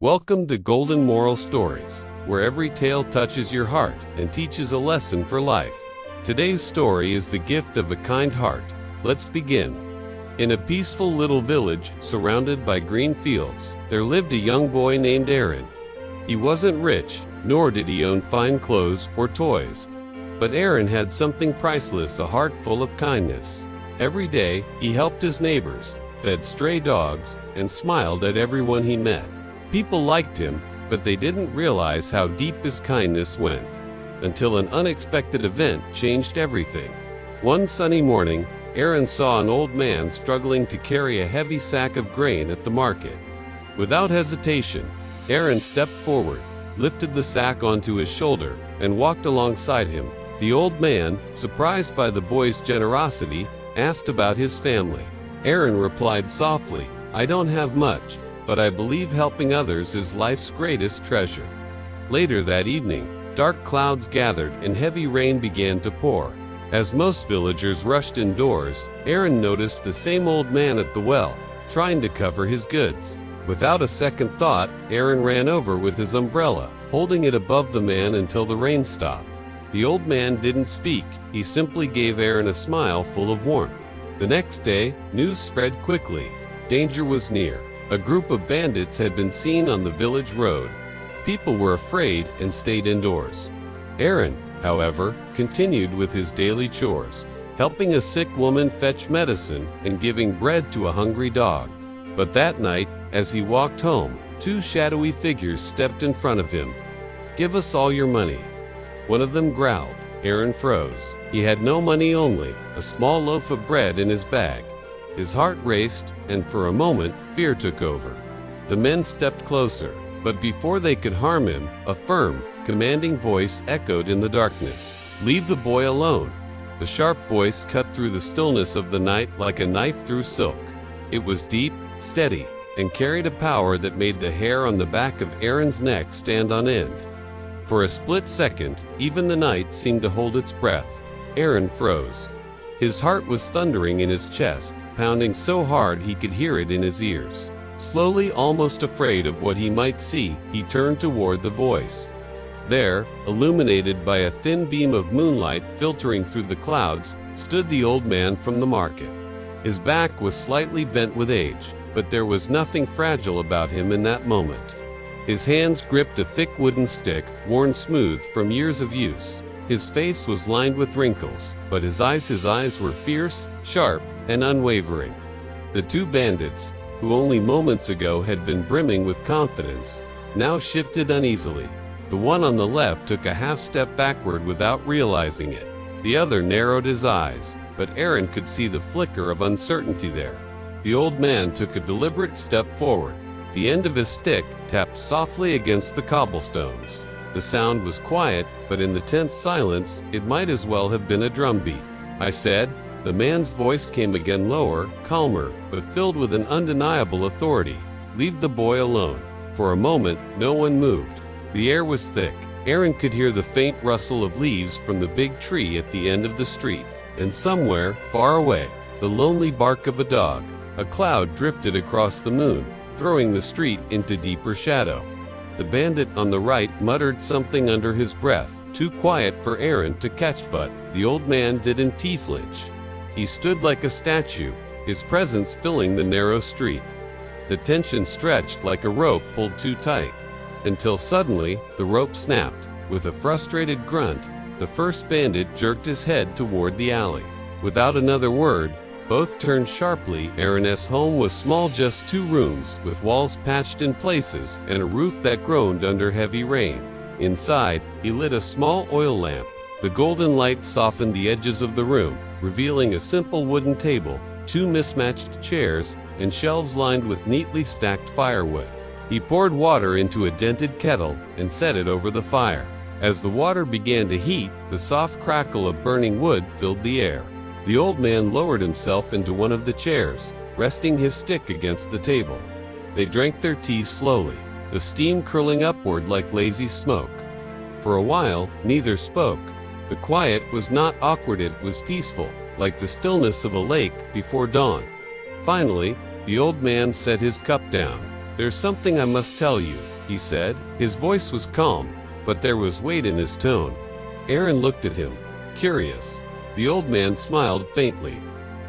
Welcome to Golden Moral Stories, where every tale touches your heart and teaches a lesson for life. Today's story is the gift of a kind heart. Let's begin. In a peaceful little village surrounded by green fields, there lived a young boy named Aaron. He wasn't rich, nor did he own fine clothes or toys. But Aaron had something priceless, a heart full of kindness. Every day, he helped his neighbors, fed stray dogs, and smiled at everyone he met. People liked him, but they didn't realize how deep his kindness went, until an unexpected event changed everything. One sunny morning, Aaron saw an old man struggling to carry a heavy sack of grain at the market. Without hesitation, Aaron stepped forward, lifted the sack onto his shoulder, and walked alongside him. The old man, surprised by the boy's generosity, asked about his family. Aaron replied softly, "I don't have much, but I believe helping others is life's greatest treasure." Later that evening, dark clouds gathered and heavy rain began to pour. As most villagers rushed indoors, Aaron noticed the same old man at the well, trying to cover his goods. Without a second thought, Aaron ran over with his umbrella, holding it above the man until the rain stopped. The old man didn't speak, he simply gave Aaron a smile full of warmth. The next day, news spread quickly. Danger was near. A group of bandits had been seen on the village road. People were afraid and stayed indoors. Aaron, however, continued with his daily chores, helping a sick woman fetch medicine and giving bread to a hungry dog. But that night, as he walked home, two shadowy figures stepped in front of him. "Give us all your money." One of them growled. Aaron froze. He had no money, only a small loaf of bread in his bag. His heart raced, and for a moment, fear took over. The men stepped closer, but before they could harm him, a firm, commanding voice echoed in the darkness. "Leave the boy alone." The sharp voice cut through the stillness of the night like a knife through silk. It was deep, steady, and carried a power that made the hair on the back of Aaron's neck stand on end. For a split second, even the night seemed to hold its breath. Aaron froze. His heart was thundering in his chest, pounding so hard he could hear it in his ears. Slowly, almost afraid of what he might see, he turned toward the voice. There, illuminated by a thin beam of moonlight filtering through the clouds, stood the old man from the market. His back was slightly bent with age, but there was nothing fragile about him in that moment. His hands gripped a thick wooden stick, worn smooth from years of use. His face was lined with wrinkles, but his eyes were fierce, sharp, and unwavering. The two bandits, who only moments ago had been brimming with confidence, now shifted uneasily. The one on the left took a half step backward without realizing it. The other narrowed his eyes, but Aaron could see the flicker of uncertainty there. The old man took a deliberate step forward. The end of his stick tapped softly against the cobblestones. The sound was quiet, but in the tense silence, it might as well have been a drumbeat. "I said." The man's voice came again, lower, calmer, but filled with an undeniable authority. "Leave the boy alone." For a moment, no one moved. The air was thick. Aaron could hear the faint rustle of leaves from the big tree at the end of the street. And somewhere, far away, the lonely bark of a dog. A cloud drifted across the moon, throwing the street into deeper shadow. The bandit on the right muttered something under his breath, too quiet for Aaron to catch, but the old man didn't flinch. He stood like a statue, his presence filling the narrow street. The tension stretched like a rope pulled too tight, until suddenly the rope snapped. With a frustrated grunt, the first bandit jerked his head toward the alley. Without another word, both turned sharply. Aaron's home was small, just 2 rooms, with walls patched in places and a roof that groaned under heavy rain. Inside, he lit a small oil lamp. The golden light softened the edges of the room, revealing a simple wooden table, 2 mismatched chairs, and shelves lined with neatly stacked firewood. He poured water into a dented kettle and set it over the fire. As the water began to heat, the soft crackle of burning wood filled the air. The old man lowered himself into one of the chairs, resting his stick against the table. They drank their tea slowly, the steam curling upward like lazy smoke. For a while, neither spoke. The quiet was not awkward, it was peaceful, like the stillness of a lake before dawn. Finally, the old man set his cup down. "There's something I must tell you," he said. His voice was calm, but there was weight in his tone. Aaron looked at him, curious. The old man smiled faintly.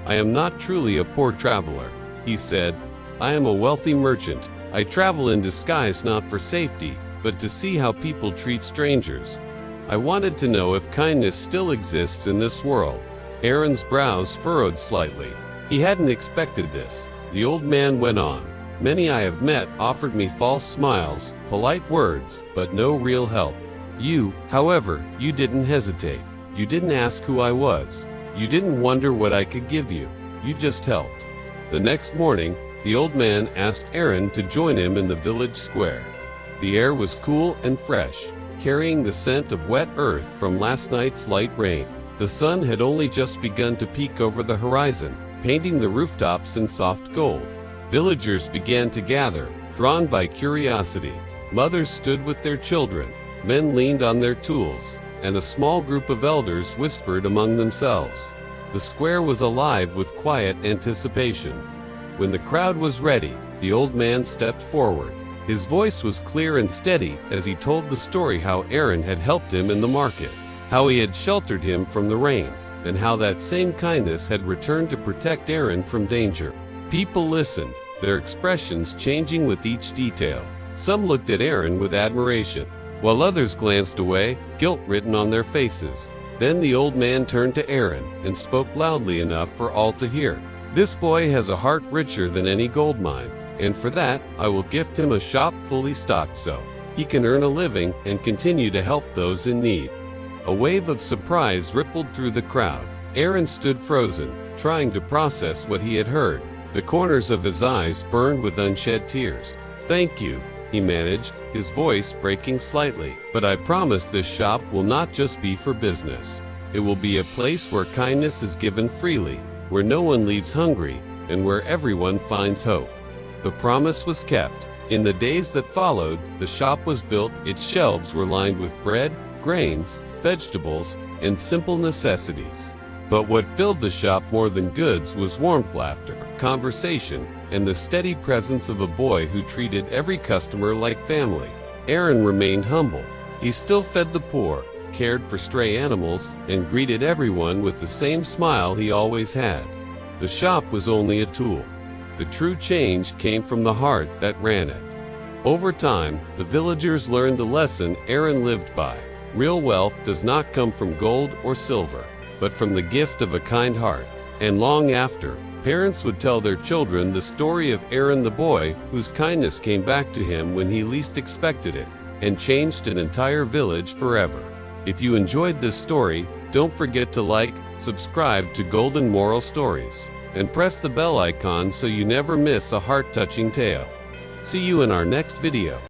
"I am not truly a poor traveler," he said. "I am a wealthy merchant. I travel in disguise not for safety, but to see how people treat strangers. I wanted to know if kindness still exists in this world." Aaron's brows furrowed slightly. He hadn't expected this. The old man went on. "Many I have met offered me false smiles, polite words, but no real help. You, however, you didn't hesitate. You didn't ask who I was. You didn't wonder what I could give you. You just helped." The next morning, the old man asked Aaron to join him in the village square. The air was cool and fresh, carrying the scent of wet earth from last night's light rain. The sun had only just begun to peek over the horizon, painting the rooftops in soft gold. Villagers began to gather, drawn by curiosity. Mothers stood with their children, men leaned on their tools, and a small group of elders whispered among themselves. The square was alive with quiet anticipation. When the crowd was ready, the old man stepped forward. His voice was clear and steady as he told the story how Aaron had helped him in the market, how he had sheltered him from the rain, and how that same kindness had returned to protect Aaron from danger. People listened, their expressions changing with each detail. Some looked at Aaron with admiration, while others glanced away, guilt written on their faces. Then the old man turned to Aaron and spoke loudly enough for all to hear. "This boy has a heart richer than any gold mine, and for that I will gift him a shop fully stocked so he can earn a living and continue to help those in need." A wave of surprise rippled through the crowd. Aaron stood frozen, trying to process what he had heard. The corners of his eyes burned with unshed tears. "Thank you," he managed, his voice breaking slightly. "But I promise this shop will not just be for business. It will be a place where kindness is given freely, where no one leaves hungry, and where everyone finds hope." The promise was kept. In the days that followed, the shop was built. Its shelves were lined with bread, grains, vegetables, and simple necessities. But what filled the shop more than goods was warmth, laughter, conversation, and the steady presence of a boy who treated every customer like family. Aaron remained humble. He still fed the poor, cared for stray animals, and greeted everyone with the same smile he always had. The shop was only a tool. The true change came from the heart that ran it. Over time, the villagers learned the lesson Aaron lived by. Real wealth does not come from gold or silver, but from the gift of a kind heart. And long after, parents would tell their children the story of Aaron the boy whose kindness came back to him when he least expected it, and changed an entire village forever. If you enjoyed this story, don't forget to like, subscribe to Golden Moral Stories, and press the bell icon so you never miss a heart-touching tale. See you in our next video.